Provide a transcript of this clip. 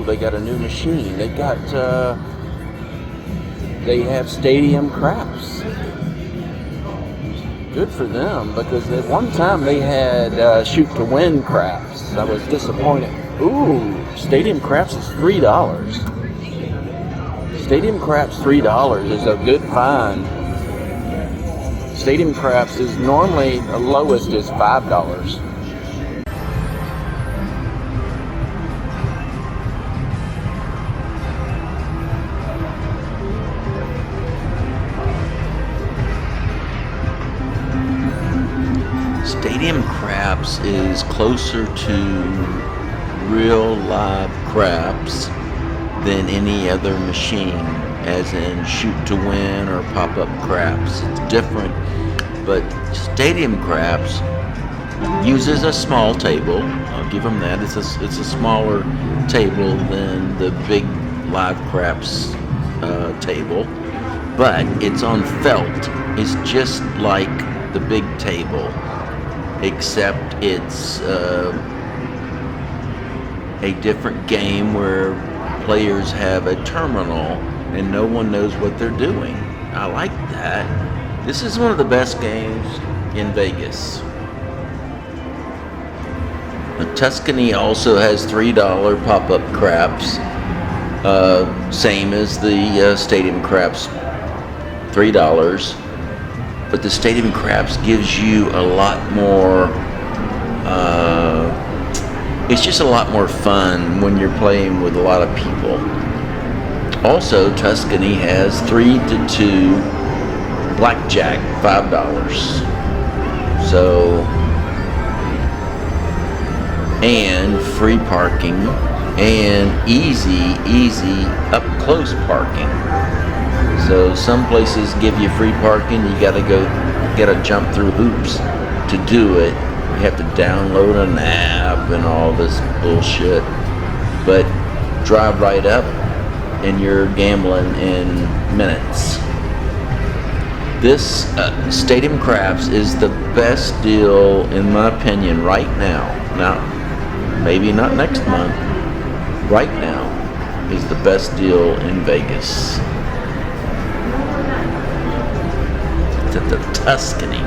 oh, they got a new machine. They have stadium craps. Good for them, because at one time they had shoot to win craps. I was disappointed. Ooh, stadium craps is $3. Stadium craps $3 is a good find. Stadium craps is normally the lowest is $5. Stadium craps is closer to real live craps than any other machine, as in shoot to win or pop-up craps. It's different, but stadium craps uses a small table. I'll give them that. It's a smaller table than the big live craps table, but it's on felt. It's just like the big table, except it's a different game where players have a terminal and no one knows what they're doing. I like that. This is one of the best games in Vegas. Tuscany also has $3 pop-up craps, same as the stadium craps, $3. But the stadium craps gives you a lot more, it's just a lot more fun when you're playing with a lot of people. Also, Tuscany has 3 to 2 blackjack, $5. So, and free parking and easy up close parking. So some places give you free parking. You gotta jump through hoops to do it. You have to download an app and all this bullshit. But drive right up and you're gambling in minutes. This Stadium Craps is the best deal, in my opinion, right now. Now, maybe not next month. Right now is the best deal in Vegas. It's at the Tuscany.